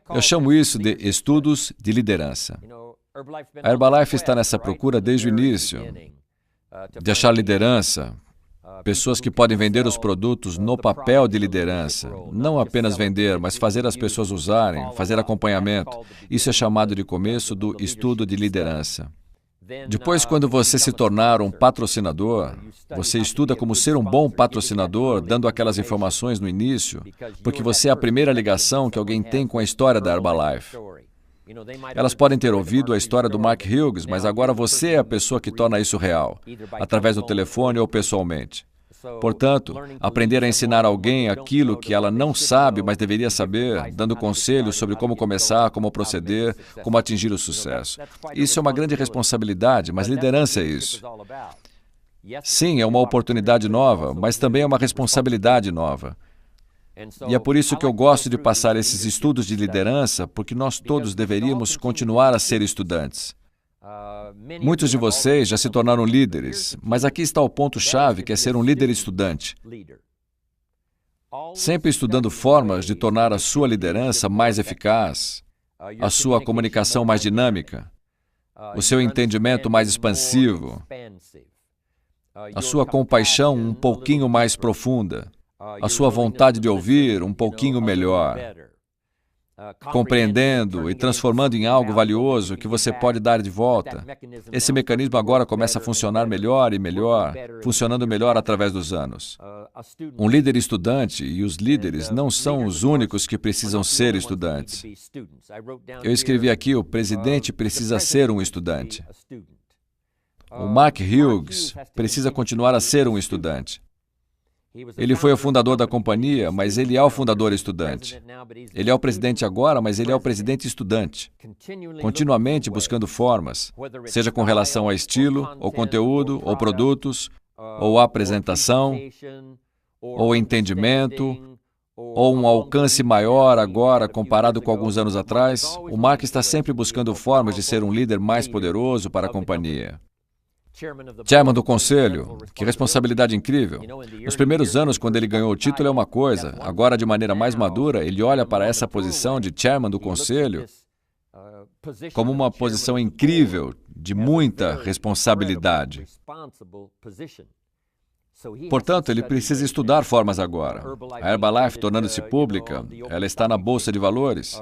Eu chamo isso de estudos de liderança. A Herbalife está nessa procura desde o início, de achar liderança, pessoas que podem vender os produtos no papel de liderança, não apenas vender, mas fazer as pessoas usarem, fazer acompanhamento. Isso é chamado de começo do estudo de liderança. Depois, quando você se tornar um patrocinador, você estuda como ser um bom patrocinador, dando aquelas informações no início, porque você é a primeira ligação que alguém tem com a história da Herbalife. Elas podem ter ouvido a história do Mark Hughes, mas agora você é a pessoa que torna isso real, através do telefone ou pessoalmente. Portanto, aprender a ensinar alguém aquilo que ela não sabe, mas deveria saber, dando conselhos sobre como começar, como proceder, como atingir o sucesso. Isso é uma grande responsabilidade, mas liderança é isso. Sim, é uma oportunidade nova, mas também é uma responsabilidade nova. E é por isso que eu gosto de passar esses estudos de liderança, porque nós todos deveríamos continuar a ser estudantes. Muitos de vocês já se tornaram líderes, mas aqui está o ponto-chave, que é ser um líder estudante. Sempre estudando formas de tornar a sua liderança mais eficaz, a sua comunicação mais dinâmica, o seu entendimento mais expansivo, a sua compaixão um pouquinho mais profunda, a sua vontade de ouvir um pouquinho melhor, compreendendo e transformando em algo valioso que você pode dar de volta. Esse mecanismo agora começa a funcionar melhor e melhor, funcionando melhor através dos anos. Um líder estudante, e os líderes não são os únicos que precisam ser estudantes. Eu escrevi aqui, o presidente precisa ser um estudante. O Mark Hughes precisa continuar a ser um estudante. Ele foi o fundador da companhia, mas ele é o fundador estudante. Ele é o presidente agora, mas ele é o presidente estudante. Continuamente buscando formas, seja com relação a estilo, ou conteúdo, ou produtos, ou apresentação, ou entendimento, ou um alcance maior agora comparado com alguns anos atrás. O Mark está sempre buscando formas de ser um líder mais poderoso para a companhia. Chairman do Conselho, que responsabilidade incrível. Nos primeiros anos, quando ele ganhou o título, é uma coisa. Agora, de maneira mais madura, ele olha para essa posição de Chairman do Conselho como uma posição incrível, de muita responsabilidade. Portanto, ele precisa estudar formas agora. A Herbalife, tornando-se pública, ela está na Bolsa de Valores.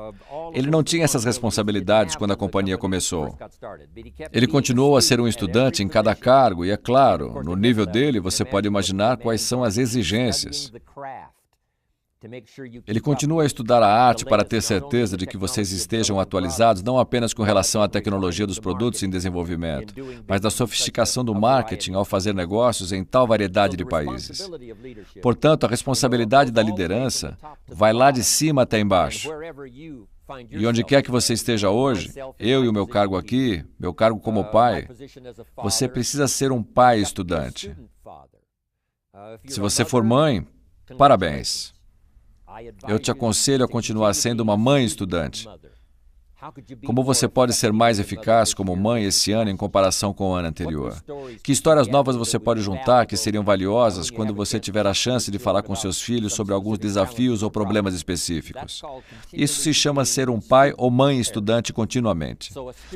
Ele não tinha essas responsabilidades quando a companhia começou. Ele continuou a ser um estudante em cada cargo e, é claro, no nível dele, você pode imaginar quais são as exigências. Ele continua a estudar a arte para ter certeza de que vocês estejam atualizados não apenas com relação à tecnologia dos produtos em desenvolvimento, mas da sofisticação do marketing ao fazer negócios em tal variedade de países. Portanto, a responsabilidade da liderança vai lá de cima até embaixo. E onde quer que você esteja hoje, eu e o meu cargo aqui, meu cargo como pai, você precisa ser um pai estudante. Se você for mãe, parabéns. Eu te aconselho a continuar sendo uma mãe estudante. Como você pode ser mais eficaz como mãe esse ano em comparação com o ano anterior? Que histórias novas você pode juntar que seriam valiosas quando você tiver a chance de falar com seus filhos sobre alguns desafios ou problemas específicos? Isso se chama ser um pai ou mãe estudante continuamente.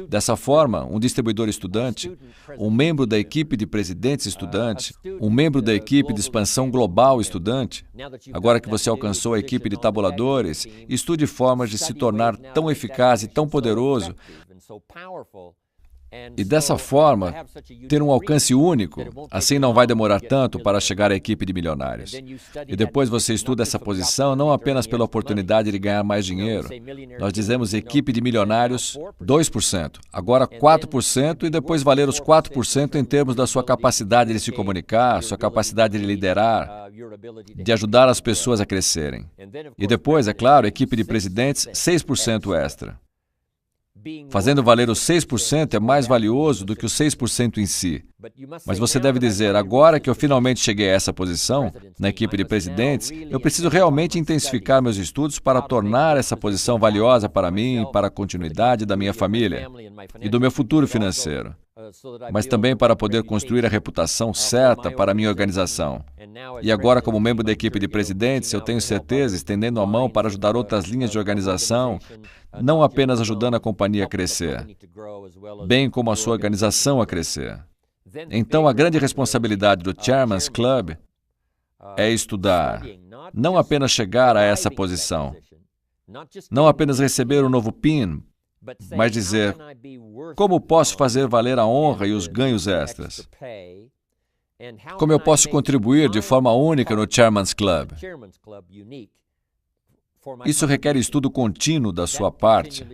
Dessa forma, um distribuidor estudante, um membro da equipe de presidentes estudante, um membro da equipe de expansão global estudante, agora que você alcançou a equipe de tabuladores, estude formas de se tornar tão eficaz e tão poderoso, e dessa forma, ter um alcance único, assim não vai demorar tanto para chegar à equipe de milionários. E depois você estuda essa posição não apenas pela oportunidade de ganhar mais dinheiro. Nós dizemos equipe de milionários 2%, agora 4% e depois valer os 4% em termos da sua capacidade de se comunicar, sua capacidade de liderar, de ajudar as pessoas a crescerem. E depois, é claro, equipe de presidentes 6% extra. Fazendo valer os 6% é mais valioso do que os 6% em si. Mas você deve dizer, agora que eu finalmente cheguei a essa posição, na equipe de presidentes, eu preciso realmente intensificar meus estudos para tornar essa posição valiosa para mim, para a continuidade da minha família e do meu futuro financeiro. mas também para poder construir a reputação certa para a minha organização. E agora, como membro da equipe de presidentes, eu tenho certeza, estendendo a mão para ajudar outras linhas de organização, não apenas ajudando a companhia a crescer, bem como a sua organização a crescer. Então, a grande responsabilidade do Chairman's Club é estudar, não apenas chegar a essa posição, não apenas receber um novo PIN, mas dizer, como posso fazer valer a honra e os ganhos extras? Como eu posso contribuir de forma única no Chairman's Club? Isso requer estudo contínuo da sua parte.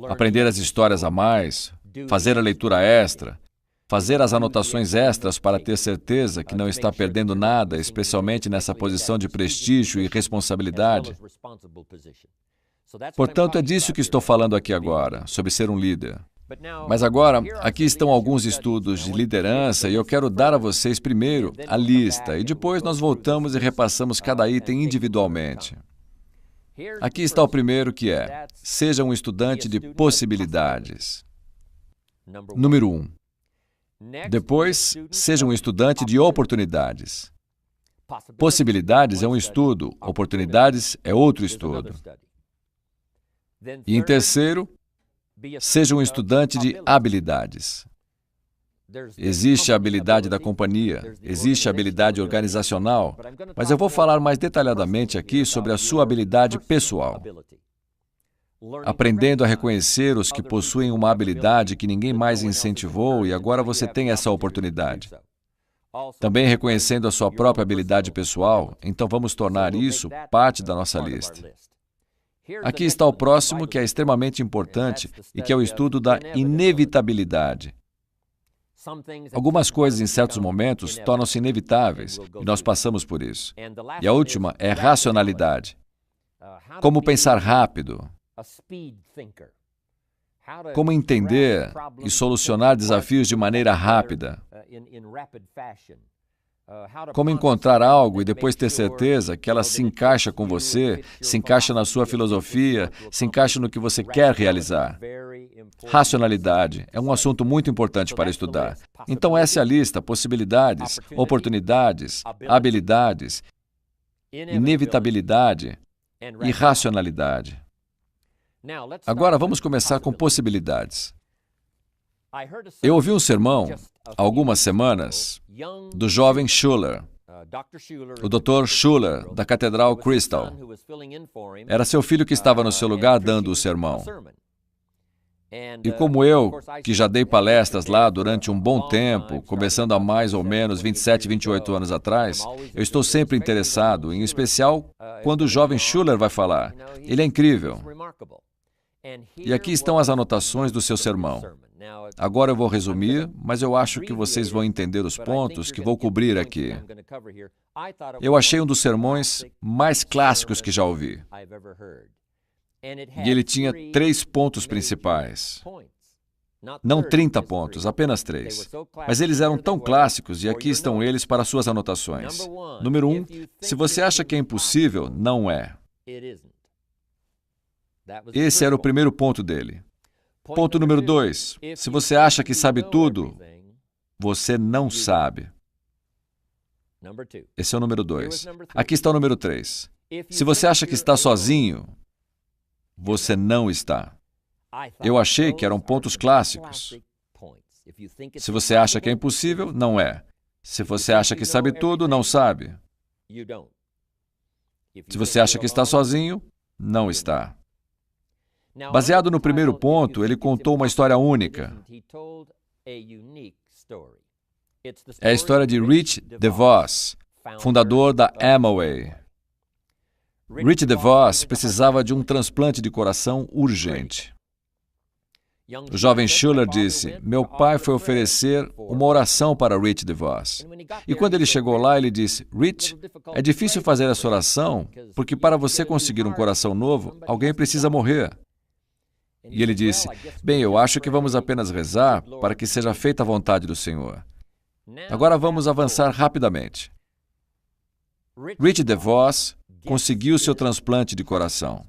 Aprender as histórias a mais, fazer a leitura extra, fazer as anotações extras para ter certeza que não está perdendo nada, especialmente nessa posição de prestígio e responsabilidade. Portanto, é disso que estou falando aqui agora, sobre ser um líder. Mas agora, aqui estão alguns estudos de liderança e eu quero dar a vocês primeiro a lista e depois nós voltamos e repassamos cada item individualmente. Aqui está o primeiro, que é: seja um estudante de possibilidades. Número 1. Depois, seja um estudante de oportunidades. Possibilidades é um estudo, oportunidades é outro estudo. E em terceiro, seja um estudante de habilidades. Existe a habilidade da companhia, existe a habilidade organizacional, mas eu vou falar mais detalhadamente aqui sobre a sua habilidade pessoal. Aprendendo a reconhecer os que possuem uma habilidade que ninguém mais incentivou e agora você tem essa oportunidade. Também reconhecendo a sua própria habilidade pessoal, então vamos tornar isso parte da nossa lista. Aqui está o próximo, que é extremamente importante e que é o estudo da inevitabilidade. Algumas coisas, em certos momentos, tornam-se inevitáveis e nós passamos por isso. E a última é racionalidade. Como pensar rápido. Como entender e solucionar desafios de maneira rápida. Como encontrar algo e depois ter certeza que ela se encaixa com você, se encaixa na sua filosofia, se encaixa no que você quer realizar. Racionalidade é um assunto muito importante para estudar. Então essa é a lista: possibilidades, oportunidades, habilidades, inevitabilidade e racionalidade. Agora vamos começar com possibilidades. Eu ouvi um sermão, há algumas semanas, do jovem Schuller, o Dr. Schuller, da Catedral Crystal. Era seu filho que estava no seu lugar dando o sermão. E como eu, que já dei palestras lá durante um bom tempo, começando há mais ou menos 27, 28 anos atrás, eu estou sempre interessado, em especial quando o jovem Schuller vai falar. Ele é incrível. E aqui estão as anotações do seu sermão. Agora eu vou resumir, mas eu acho que vocês vão entender os pontos que vou cobrir aqui. Eu achei um dos sermões mais clássicos que já ouvi. E ele tinha 3 pontos principais. Não 30 pontos, apenas 3. Mas eles eram tão clássicos e aqui estão eles para suas anotações. Número 1, se você acha que é impossível, não é. Esse era o primeiro ponto dele. Ponto número 2, se você acha que sabe tudo, você não sabe. Esse é o número 2. Aqui está o número 3. Se você acha que está sozinho, você não está. Eu achei que eram pontos clássicos. Se você acha que é impossível, não é. Se você acha que sabe tudo, não sabe. Se você acha que está sozinho, não está. Baseado no primeiro ponto, ele contou uma história única. É a história de Rich DeVos, fundador da Amway. Rich DeVos precisava de um transplante de coração urgente. O jovem Schuller disse, meu pai foi oferecer uma oração para Rich DeVos. E quando ele chegou lá, ele disse, Rich, é difícil fazer essa oração, porque para você conseguir um coração novo, alguém precisa morrer. E ele disse, bem, eu acho que vamos apenas rezar para que seja feita a vontade do Senhor. Agora vamos avançar rapidamente. Rich DeVos conseguiu seu transplante de coração.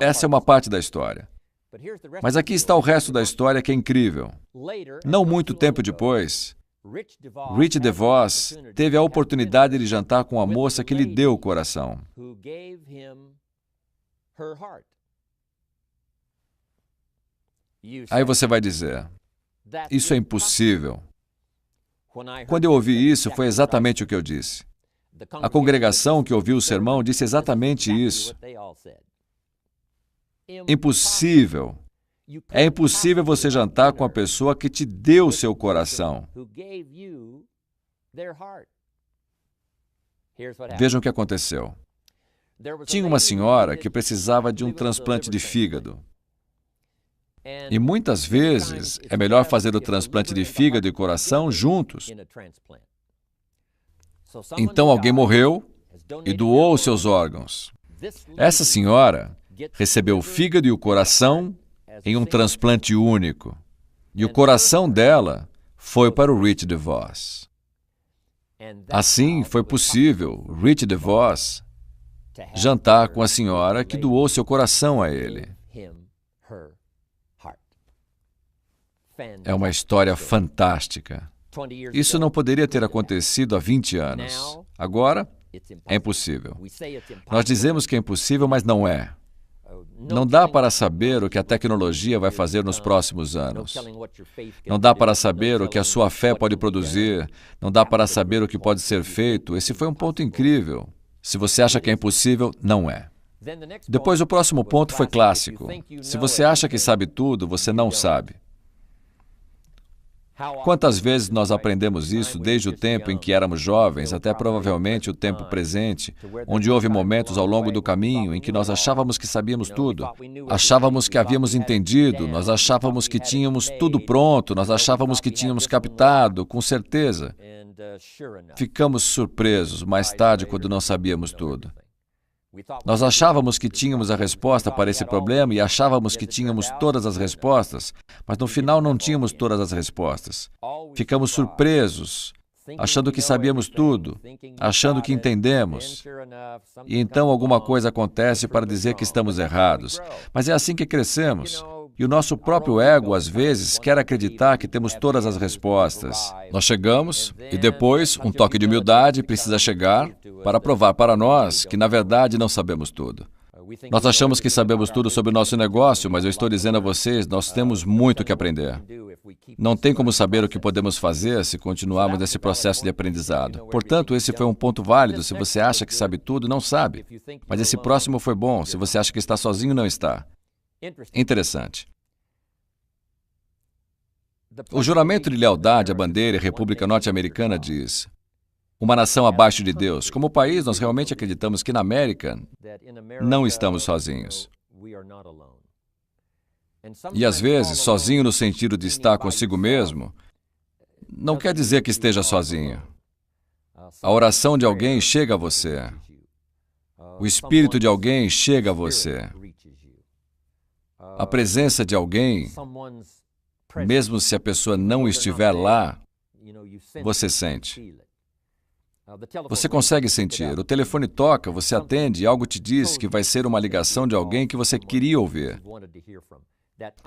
Essa é uma parte da história. Mas aqui está o resto da história que é incrível. Não muito tempo depois, Rich DeVos teve a oportunidade de jantar com a moça que lhe deu o coração. Aí você vai dizer, isso é impossível. Quando eu ouvi isso, foi exatamente o que eu disse. A congregação que ouviu o sermão disse exatamente isso. Impossível. É impossível você jantar com a pessoa que te deu o seu coração. Vejam o que aconteceu. Tinha uma senhora que precisava de um transplante de fígado. E muitas vezes é melhor fazer o transplante de fígado e coração juntos. Então alguém morreu e doou os seus órgãos. Essa senhora recebeu o fígado e o coração em um transplante único. E o coração dela foi para o Rich DeVos. Assim, foi possível Rich DeVos jantar com a senhora que doou seu coração a ele. É uma história fantástica. Isso não poderia ter acontecido há 20 anos. Agora, é impossível. Nós dizemos que é impossível, mas não é. Não dá para saber o que a tecnologia vai fazer nos próximos anos. Não dá para saber o que a sua fé pode produzir. Não dá para saber o que pode ser feito. Esse foi um ponto incrível. Se você acha que é impossível, não é. Depois, o próximo ponto foi clássico. Se você acha que sabe tudo, você não sabe. Quantas vezes nós aprendemos isso desde o tempo em que éramos jovens até provavelmente o tempo presente, onde houve momentos ao longo do caminho em que nós achávamos que sabíamos tudo, achávamos que havíamos entendido, nós achávamos que tínhamos tudo pronto, nós achávamos que tínhamos captado, com certeza. Ficamos surpresos mais tarde quando não sabíamos tudo. Nós achávamos que tínhamos a resposta para esse problema e achávamos que tínhamos todas as respostas, mas no final não tínhamos todas as respostas. Ficamos surpresos, achando que sabíamos tudo, achando que entendemos. E então alguma coisa acontece para dizer que estamos errados. Mas é assim que crescemos. E o nosso próprio ego, às vezes, quer acreditar que temos todas as respostas. Nós chegamos e depois um toque de humildade precisa chegar para provar para nós que, na verdade, não sabemos tudo. Nós achamos que sabemos tudo sobre o nosso negócio, mas eu estou dizendo a vocês, nós temos muito que aprender. Não tem como saber o que podemos fazer se continuarmos nesse processo de aprendizado. Portanto, esse foi um ponto válido. Se você acha que sabe tudo, não sabe. Mas esse próximo foi bom. Se você acha que está sozinho, não está. Interessante. O juramento de lealdade à bandeira e República Norte-Americana diz: uma nação abaixo de Deus. Como país, nós realmente acreditamos que na América não estamos sozinhos. E às vezes, sozinho no sentido de estar consigo mesmo, não quer dizer que esteja sozinho. A oração de alguém chega a você. O espírito de alguém chega a você. A presença de alguém, mesmo se a pessoa não estiver lá, você sente. Você consegue sentir. O telefone toca, você atende e algo te diz que vai ser uma ligação de alguém que você queria ouvir.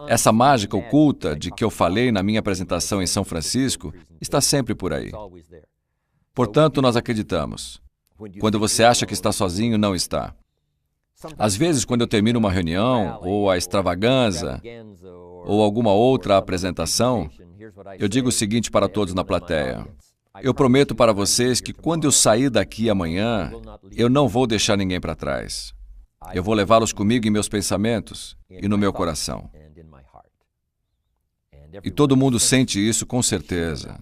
Essa mágica oculta de que eu falei na minha apresentação em São Francisco está sempre por aí. Portanto, nós acreditamos. Quando você acha que está sozinho, não está. Às vezes, quando eu termino uma reunião, ou a extravaganza, ou alguma outra apresentação, eu digo o seguinte para todos na plateia: eu prometo para vocês que quando eu sair daqui amanhã, eu não vou deixar ninguém para trás. Eu vou levá-los comigo em meus pensamentos e no meu coração. E todo mundo sente isso com certeza.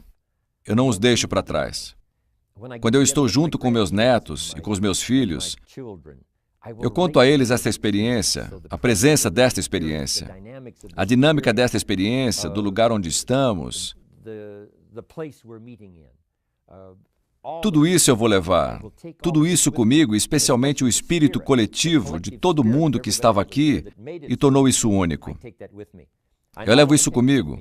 Eu não os deixo para trás. Quando eu estou junto com meus netos e com os meus filhos, eu conto a eles esta experiência, a presença desta experiência, a dinâmica desta experiência, do lugar onde estamos. Tudo isso eu vou levar, tudo isso comigo, especialmente o espírito coletivo de todo mundo que estava aqui e tornou isso único. Eu levo isso comigo.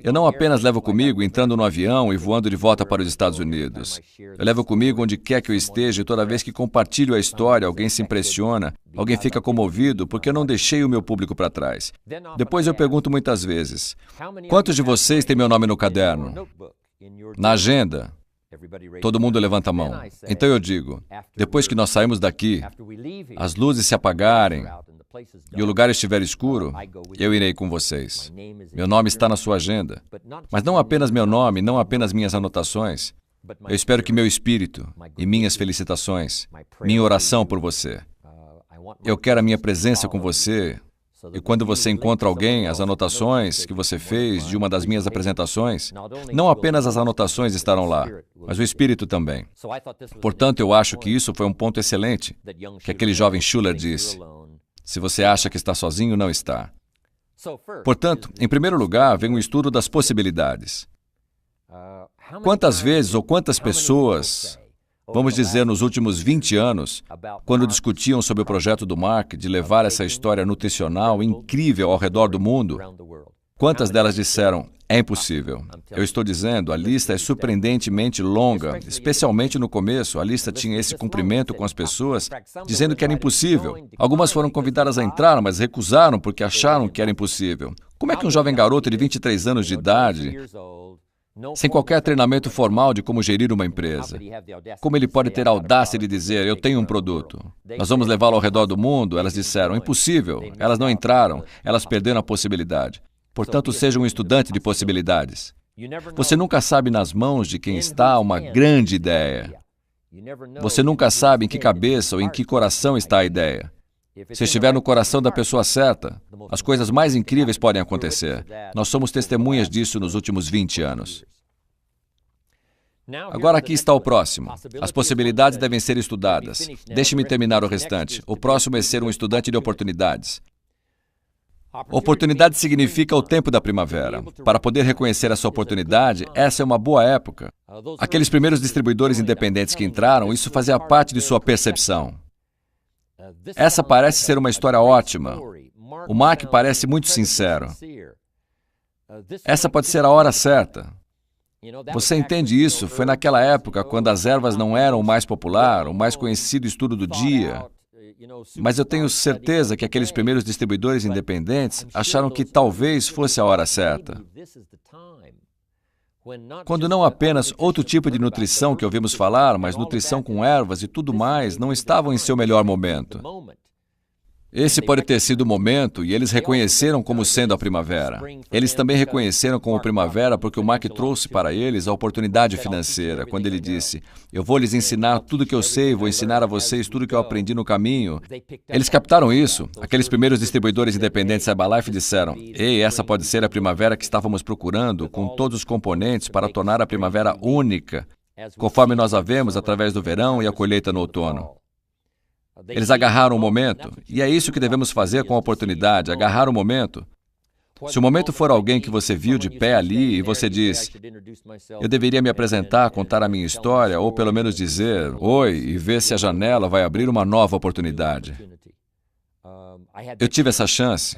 Eu não apenas levo comigo entrando no avião e voando de volta para os Estados Unidos. Eu levo comigo onde quer que eu esteja e toda vez que compartilho a história, alguém se impressiona, alguém fica comovido porque eu não deixei o meu público para trás. Depois eu pergunto muitas vezes, quantos de vocês têm meu nome no caderno? Na agenda? Todo mundo levanta a mão. Então eu digo, depois que nós saímos daqui, as luzes se apagarem e o lugar estiver escuro, eu irei com vocês. Meu nome está na sua agenda. Mas não apenas meu nome, não apenas minhas anotações. Eu espero que meu espírito e minhas felicitações, minha oração por você. Eu quero a minha presença com você. E quando você encontra alguém, as anotações que você fez de uma das minhas apresentações, não apenas as anotações estarão lá, mas o espírito também. Portanto, eu acho que isso foi um ponto excelente que aquele jovem Schuller disse. Se você acha que está sozinho, não está. Portanto, em primeiro lugar, vem o estudo das possibilidades. Quantas vezes ou quantas pessoas, vamos dizer nos últimos 20 anos, quando discutiam sobre o projeto do Mark de levar essa história nutricional incrível ao redor do mundo, quantas delas disseram, é impossível? Eu estou dizendo, a lista é surpreendentemente longa, especialmente no começo, a lista tinha esse cumprimento com as pessoas, dizendo que era impossível. Algumas foram convidadas a entrar, mas recusaram porque acharam que era impossível. Como é que um jovem garoto de 23 anos de idade, sem qualquer treinamento formal de como gerir uma empresa, como ele pode ter a audácia de dizer, eu tenho um produto, nós vamos levá-lo ao redor do mundo? Elas disseram, impossível. Elas não entraram, elas perderam a possibilidade. Portanto, seja um estudante de possibilidades. Você nunca sabe nas mãos de quem está uma grande ideia. Você nunca sabe em que cabeça ou em que coração está a ideia. Se estiver no coração da pessoa certa, as coisas mais incríveis podem acontecer. Nós somos testemunhas disso nos últimos 20 anos. Agora aqui está o próximo. As possibilidades devem ser estudadas. Deixe-me terminar o restante. O próximo é ser um estudante de oportunidades. Oportunidade significa o tempo da primavera. Para poder reconhecer essa oportunidade, essa é uma boa época. Aqueles primeiros distribuidores independentes que entraram, isso fazia parte de sua percepção. Essa parece ser uma história ótima. O Mark parece muito sincero. Essa pode ser a hora certa. Você entende isso? Foi naquela época, quando as ervas não eram o mais popular, o mais conhecido estudo do dia. Mas eu tenho certeza que aqueles primeiros distribuidores independentes acharam que talvez fosse a hora certa. Quando não apenas outro tipo de nutrição que ouvimos falar, mas nutrição com ervas e tudo mais, não estavam em seu melhor momento. Esse pode ter sido o momento e eles reconheceram como sendo a primavera. Eles também reconheceram como primavera porque o Mark trouxe para eles a oportunidade financeira, quando ele disse, eu vou lhes ensinar tudo que eu sei, vou ensinar a vocês tudo que eu aprendi no caminho. Eles captaram isso. Aqueles primeiros distribuidores independentes Herbalife disseram, ei, essa pode ser a primavera que estávamos procurando, com todos os componentes para tornar a primavera única, conforme nós a vemos através do verão e a colheita no outono. Eles agarraram o momento, e é isso que devemos fazer com a oportunidade, agarrar o momento. Se o momento for alguém que você viu de pé ali e você diz, eu deveria me apresentar, contar a minha história, ou pelo menos dizer, oi, e ver se a janela vai abrir uma nova oportunidade. Eu tive essa chance,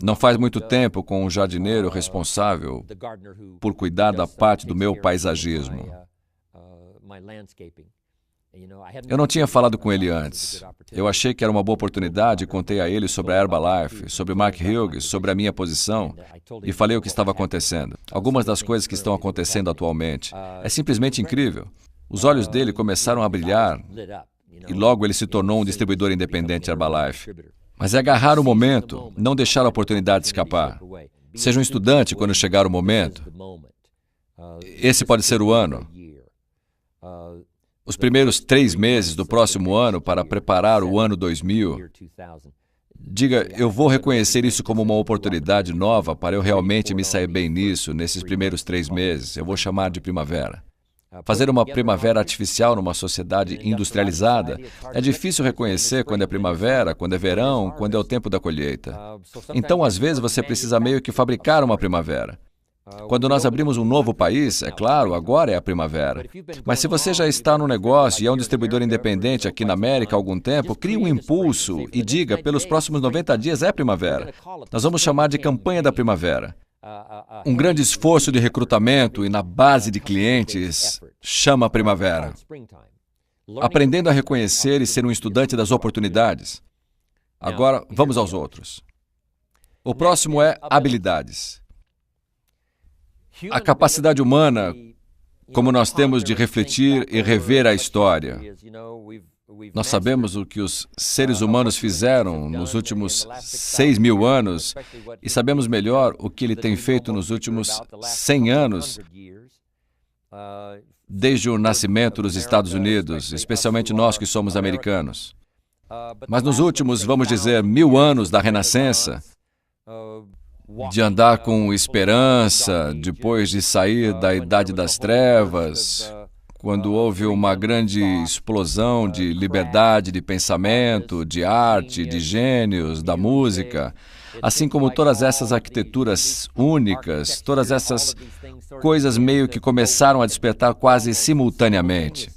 não faz muito tempo, com um jardineiro responsável por cuidar da parte do meu paisagismo. Eu não tinha falado com ele antes. Eu achei que era uma boa oportunidade e contei a ele sobre a Herbalife, sobre Mark Hughes, sobre a minha posição e falei o que estava acontecendo. Algumas das coisas que estão acontecendo atualmente. É simplesmente incrível. Os olhos dele começaram a brilhar e logo ele se tornou um distribuidor independente Herbalife. Mas é agarrar o momento, não deixar a oportunidade escapar. Seja um estudante quando chegar o momento. Esse pode ser o ano. Os primeiros 3 meses do próximo ano para preparar o ano 2000. Diga, eu vou reconhecer isso como uma oportunidade nova para eu realmente me sair bem nisso, nesses primeiros 3 meses. Eu vou chamar de primavera. Fazer uma primavera artificial numa sociedade industrializada é difícil reconhecer quando é primavera, quando é verão, quando é o tempo da colheita. Então, às vezes, você precisa meio que fabricar uma primavera. Quando nós abrimos um novo país, é claro, agora é a primavera. Mas se você já está no negócio e é um distribuidor independente aqui na América há algum tempo, crie um impulso e diga, pelos próximos 90 dias é primavera. Nós vamos chamar de campanha da primavera. Um grande esforço de recrutamento e na base de clientes chama a primavera. Aprendendo a reconhecer e ser um estudante das oportunidades. Agora, vamos aos outros. O próximo é habilidades. A capacidade humana, como nós temos de refletir e rever a história. Nós sabemos o que os seres humanos fizeram nos últimos 6.000 anos e sabemos melhor o que ele tem feito nos últimos 100 anos, desde o nascimento dos Estados Unidos, especialmente nós que somos americanos. Mas nos últimos, vamos dizer, 1.000 anos da Renascença, de andar com esperança, depois de sair da Idade das Trevas, quando houve uma grande explosão de liberdade de pensamento, de arte, de gênios, da música, assim como todas essas arquiteturas únicas, todas essas coisas meio que começaram a despertar quase simultaneamente.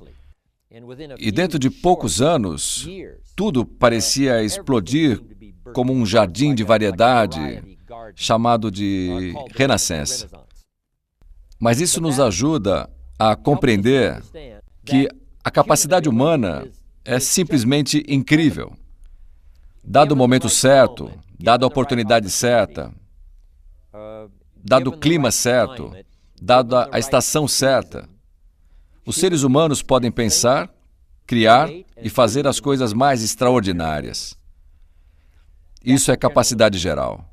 E dentro de poucos anos, tudo parecia explodir como um jardim de variedade, chamado de Renascença. Mas isso nos ajuda a compreender que a capacidade humana é simplesmente incrível. Dado o momento certo, dada a oportunidade certa, dado o clima certo, dada a estação certa, os seres humanos podem pensar, criar e fazer as coisas mais extraordinárias. Isso é capacidade geral.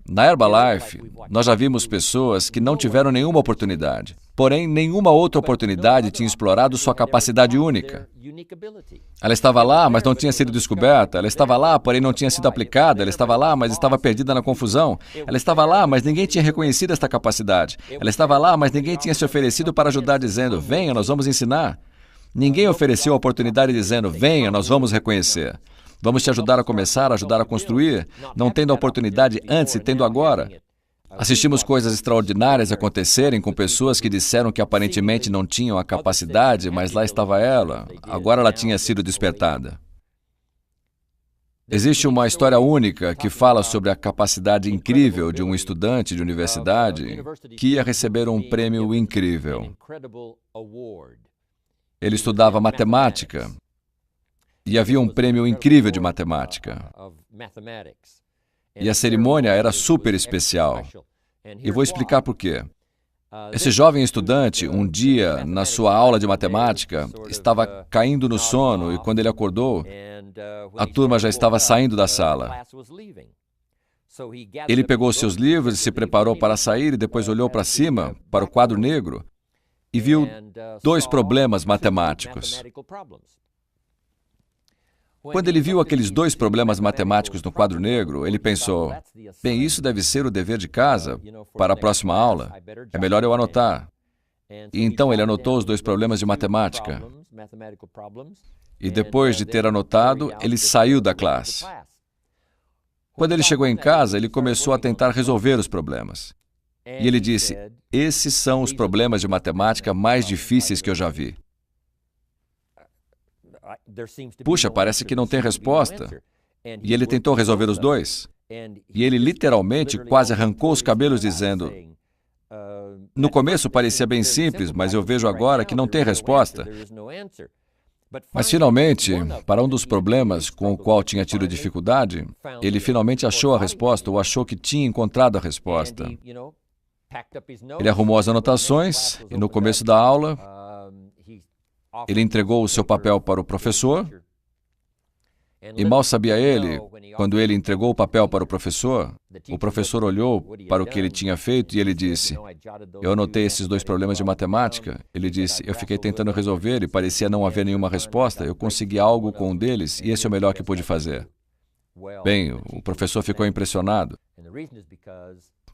Na Herbalife, nós já vimos pessoas que não tiveram nenhuma oportunidade, porém, nenhuma outra oportunidade tinha explorado sua capacidade única. Ela estava lá, mas não tinha sido descoberta. Ela estava lá, porém não tinha sido aplicada. Ela estava lá, mas estava perdida na confusão. Ela estava lá, mas ninguém tinha reconhecido esta capacidade. Ela estava lá, mas ninguém tinha se oferecido para ajudar, dizendo, venha, nós vamos ensinar. Ninguém ofereceu a oportunidade dizendo, venha, nós vamos reconhecer. Vamos te ajudar a começar, ajudar a construir, não tendo a oportunidade antes e tendo agora. Assistimos coisas extraordinárias acontecerem com pessoas que disseram que aparentemente não tinham a capacidade, mas lá estava ela. Agora ela tinha sido despertada. Existe uma história única que fala sobre a capacidade incrível de um estudante de universidade que ia receber um prêmio incrível. Ele estudava matemática. E havia um prêmio incrível de matemática. E a cerimônia era super especial. E vou explicar por quê. Esse jovem estudante, um dia, na sua aula de matemática, estava caindo no sono e quando ele acordou, a turma já estava saindo da sala. Ele pegou seus livros e se preparou para sair e depois olhou para cima, para o quadro negro, e viu 2 problemas matemáticos. Quando ele viu aqueles 2 problemas matemáticos no quadro negro, ele pensou, bem, isso deve ser o dever de casa para a próxima aula. É melhor eu anotar. E então ele anotou os 2 problemas de matemática. E depois de ter anotado, ele saiu da classe. Quando ele chegou em casa, ele começou a tentar resolver os problemas. E ele disse, esses são os problemas de matemática mais difíceis que eu já vi. Puxa, parece que não tem resposta. E ele tentou resolver os 2. E ele literalmente quase arrancou os cabelos dizendo, no começo parecia bem simples, mas eu vejo agora que não tem resposta. Mas finalmente, para um dos problemas com o qual tinha tido dificuldade, ele finalmente achou a resposta, ou achou que tinha encontrado a resposta. Ele arrumou as anotações e no começo da aula, ele entregou o seu papel para o professor e mal sabia ele, quando ele entregou o papel para o professor olhou para o que ele tinha feito e ele disse, eu anotei esses 2 problemas de matemática. Ele disse, eu fiquei tentando resolver e parecia não haver nenhuma resposta, eu consegui algo com um deles e esse é o melhor que pude fazer. Bem, o professor ficou impressionado.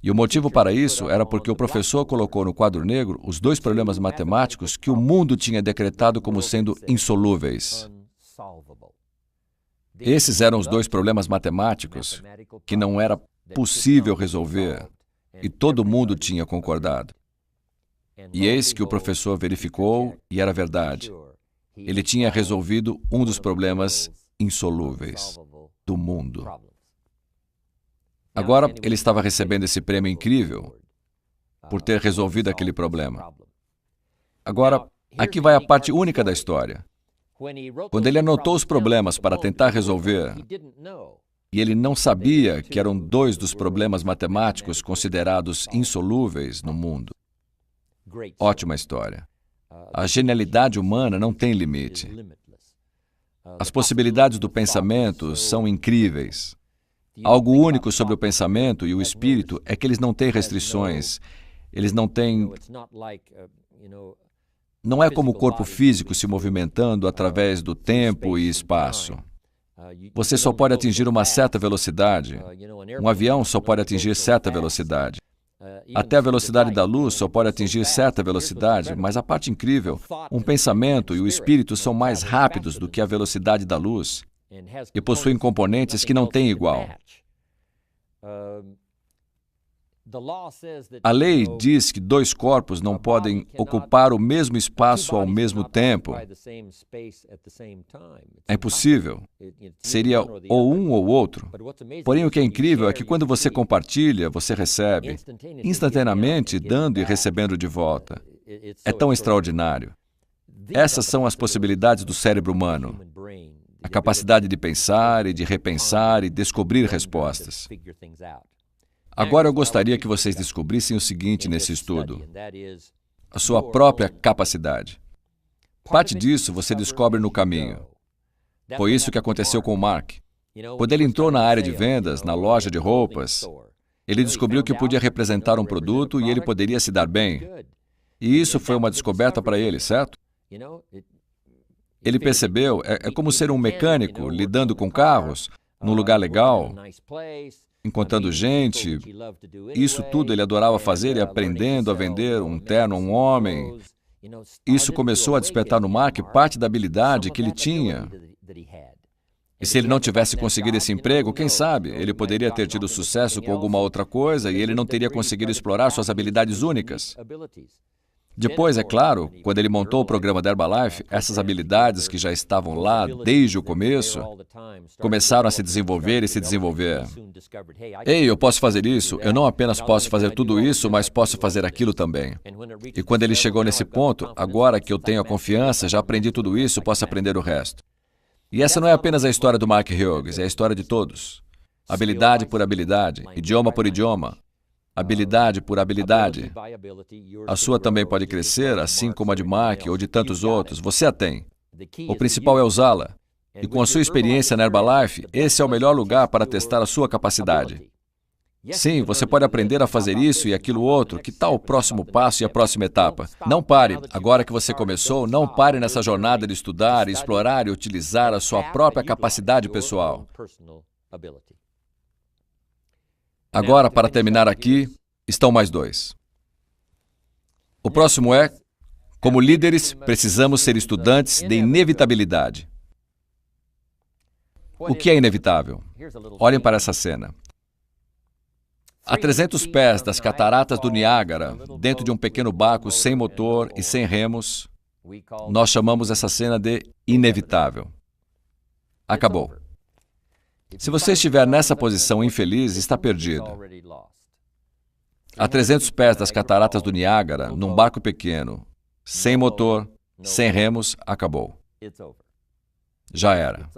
E o motivo para isso era porque o professor colocou no quadro negro os 2 problemas matemáticos que o mundo tinha decretado como sendo insolúveis. Esses eram os 2 problemas matemáticos que não era possível resolver e todo mundo tinha concordado. E eis que o professor verificou e era verdade. Ele tinha resolvido um dos problemas insolúveis do mundo. Agora, ele estava recebendo esse prêmio incrível por ter resolvido aquele problema. Agora, aqui vai a parte única da história. Quando ele anotou os problemas para tentar resolver, e ele não sabia que eram 2 dos problemas matemáticos considerados insolúveis no mundo. Ótima história. A genialidade humana não tem limite. As possibilidades do pensamento são incríveis. Algo único sobre o pensamento e o espírito é que eles não têm restrições. Eles não têm... Não é como o corpo físico se movimentando através do tempo e espaço. Você só pode atingir uma certa velocidade. Um avião só pode atingir certa velocidade. Até a velocidade da luz só pode atingir certa velocidade, mas a parte incrível, um pensamento e o espírito são mais rápidos do que a velocidade da luz e possuem componentes que não têm igual. A lei diz que 2 corpos não podem ocupar o mesmo espaço ao mesmo tempo. É impossível. Seria ou um ou outro. Porém, o que é incrível é que quando você compartilha, você recebe, instantaneamente, dando e recebendo de volta. É tão extraordinário. Essas são as possibilidades do cérebro humano. A capacidade de pensar e de repensar e descobrir respostas. Agora eu gostaria que vocês descobrissem o seguinte nesse estudo: a sua própria capacidade. Parte disso você descobre no caminho. Foi isso que aconteceu com o Mark. Quando ele entrou na área de vendas, na loja de roupas, ele descobriu que podia representar um produto e ele poderia se dar bem. E isso foi uma descoberta para ele, certo? Ele percebeu, é como ser um mecânico lidando com carros, num lugar legal, encontrando gente. Isso tudo ele adorava fazer e aprendendo a vender um terno a um homem. Isso começou a despertar no Mark parte da habilidade que ele tinha. E se ele não tivesse conseguido esse emprego, quem sabe, ele poderia ter tido sucesso com alguma outra coisa e ele não teria conseguido explorar suas habilidades únicas. Depois, é claro, quando ele montou o programa da Herbalife, essas habilidades que já estavam lá desde o começo, começaram a se desenvolver e se desenvolver. Ei, eu posso fazer isso, eu não apenas posso fazer tudo isso, mas posso fazer aquilo também. E quando ele chegou nesse ponto, agora que eu tenho a confiança, já aprendi tudo isso, posso aprender o resto. E essa não é apenas a história do Mark Hughes, é a história de todos. Habilidade por habilidade, idioma por idioma. Habilidade por habilidade. A sua também pode crescer, assim como a de Mark ou de tantos outros. Você a tem. O principal é usá-la. E com a sua experiência na Herbalife, esse é o melhor lugar para testar a sua capacidade. Sim, você pode aprender a fazer isso e aquilo outro. Que tal o próximo passo e a próxima etapa? Não pare. Agora que você começou, não pare nessa jornada de estudar, explorar e utilizar a sua própria capacidade pessoal. Agora, para terminar aqui, estão mais 2. O próximo é: como líderes, precisamos ser estudantes de inevitabilidade. O que é inevitável? Olhem para essa cena. A 300 pés das cataratas do Niágara, dentro de um pequeno barco sem motor e sem remos, nós chamamos essa cena de inevitável. Acabou. Se você estiver nessa posição infeliz, está perdido. A 300 pés das cataratas do Niágara, num barco pequeno, sem motor, sem remos, acabou. Já era.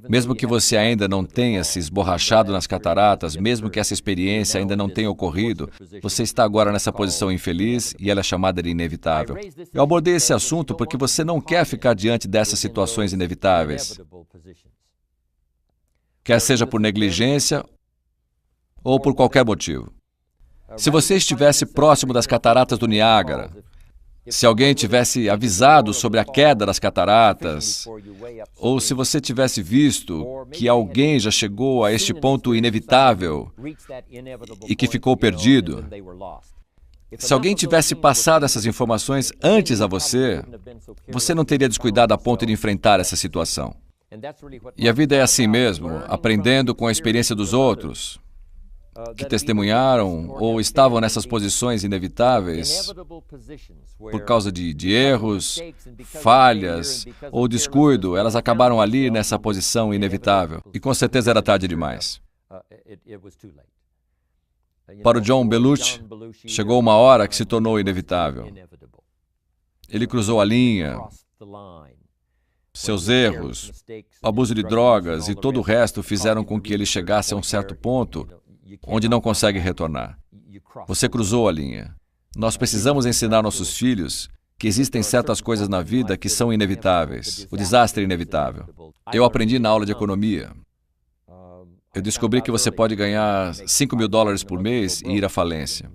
Mesmo que você ainda não tenha se esborrachado nas cataratas, mesmo que essa experiência ainda não tenha ocorrido, você está agora nessa posição infeliz e ela é chamada de inevitável. Eu abordei esse assunto porque você não quer ficar diante dessas situações inevitáveis. Quer seja por negligência ou por qualquer motivo. Se você estivesse próximo das cataratas do Niágara, se alguém tivesse avisado sobre a queda das cataratas, ou se você tivesse visto que alguém já chegou a este ponto inevitável e que ficou perdido, se alguém tivesse passado essas informações antes a você, você não teria descuidado a ponto de enfrentar essa situação. E a vida é assim mesmo, aprendendo com a experiência dos outros. que testemunharam ou estavam nessas posições inevitáveis por causa de erros, falhas ou descuido, elas acabaram ali nessa posição inevitável. E com certeza era tarde demais. Para o John Belushi, chegou uma hora que se tornou inevitável. Ele cruzou a linha, seus erros, abuso de drogas e todo o resto fizeram com que ele chegasse a um certo ponto onde não consegue retornar. Você cruzou a linha. Nós precisamos ensinar nossos filhos que existem certas coisas na vida que são inevitáveis. O desastre é inevitável. Eu aprendi na aula de economia. Eu descobri que você pode ganhar $5.000 por mês e ir à falência.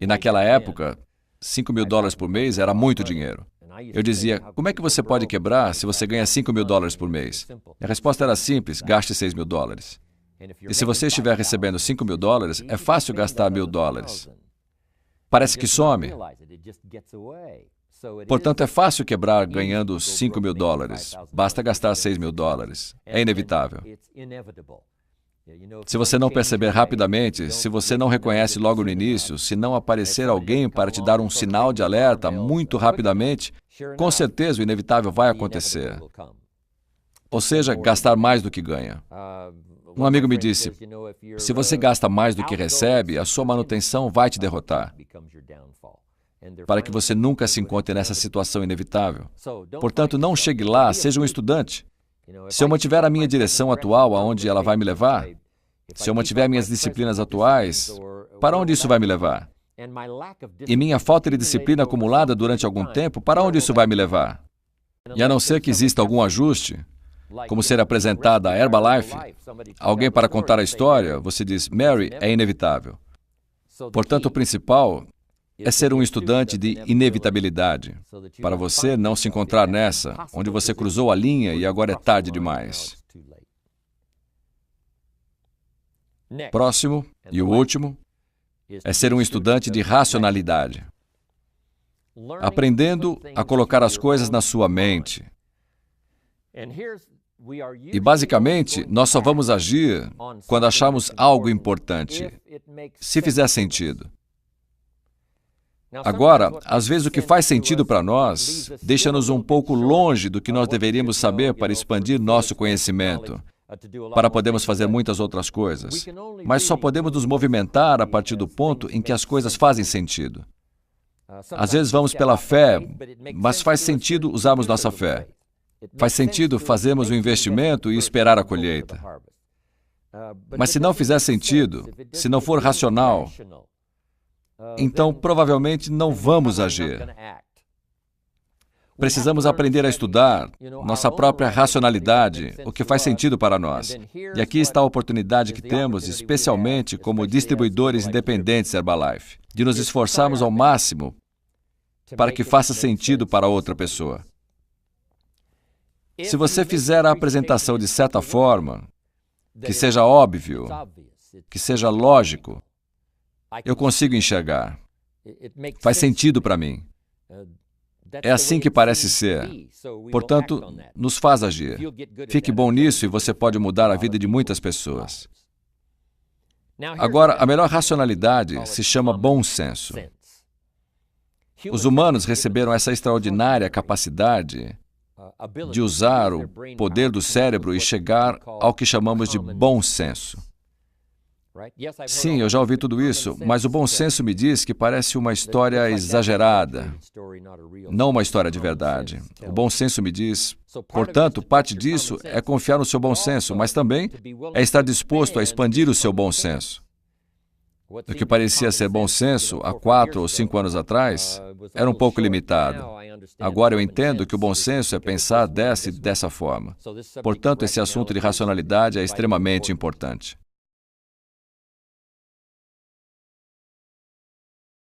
E naquela época, $5.000 por mês era muito dinheiro. Eu dizia, como é que você pode quebrar se você ganha $5.000 por mês? E a resposta era simples, gaste $6.000. E se você estiver recebendo $5.000, é fácil gastar $1.000. Parece que some. Portanto, é fácil quebrar ganhando $5.000. Basta gastar $6.000. É inevitável. Se você não perceber rapidamente, se você não reconhece logo no início, se não aparecer alguém para te dar um sinal de alerta muito rapidamente, com certeza o inevitável vai acontecer. Ou seja, gastar mais do que ganha. Um amigo me disse, se você gasta mais do que recebe, a sua manutenção vai te derrotar, para que você nunca se encontre nessa situação inevitável. Portanto, não chegue lá, seja um estudante. Se eu mantiver a minha direção atual, aonde ela vai me levar? Se eu mantiver minhas disciplinas atuais, para onde isso vai me levar? E minha falta de disciplina acumulada durante algum tempo, para onde isso vai me levar? E a não ser que exista algum ajuste, como ser apresentada a Herbalife, alguém para contar a história, você diz, Mary, é inevitável. Portanto, o principal é ser um estudante de inevitabilidade, para você não se encontrar nessa, onde você cruzou a linha e agora é tarde demais. Próximo, e o último, é ser um estudante de racionalidade, aprendendo a colocar as coisas na sua mente. E, basicamente, nós só vamos agir quando acharmos algo importante, se fizer sentido. Agora, às vezes o que faz sentido para nós deixa-nos um pouco longe do que nós deveríamos saber para expandir nosso conhecimento, para podermos fazer muitas outras coisas. Mas só podemos nos movimentar a partir do ponto em que as coisas fazem sentido. Às vezes vamos pela fé, mas faz sentido usarmos nossa fé. Faz sentido fazermos um investimento e esperar a colheita. Mas se não fizer sentido, se não for racional, então provavelmente não vamos agir. Precisamos aprender a estudar nossa própria racionalidade, o que faz sentido para nós. E aqui está a oportunidade que temos, especialmente como distribuidores independentes Herbalife, de nos esforçarmos ao máximo para que faça sentido para outra pessoa. Se você fizer a apresentação de certa forma, que seja óbvio, que seja lógico, eu consigo enxergar. Faz sentido para mim. É assim que parece ser. Portanto, nos faz agir. Fique bom nisso e você pode mudar a vida de muitas pessoas. Agora, a melhor racionalidade se chama bom senso. Os humanos receberam essa extraordinária capacidade de usar o poder do cérebro e chegar ao que chamamos de bom senso. Sim, eu já ouvi tudo isso, mas o bom senso me diz que parece uma história exagerada, não uma história de verdade. O bom senso me diz, portanto, parte disso é confiar no seu bom senso, mas também é estar disposto a expandir o seu bom senso. O que parecia ser bom senso há 4 ou 5 anos atrás era um pouco limitado. Agora eu entendo que o bom senso é pensar dessa e dessa forma. Portanto, esse assunto de racionalidade é extremamente importante.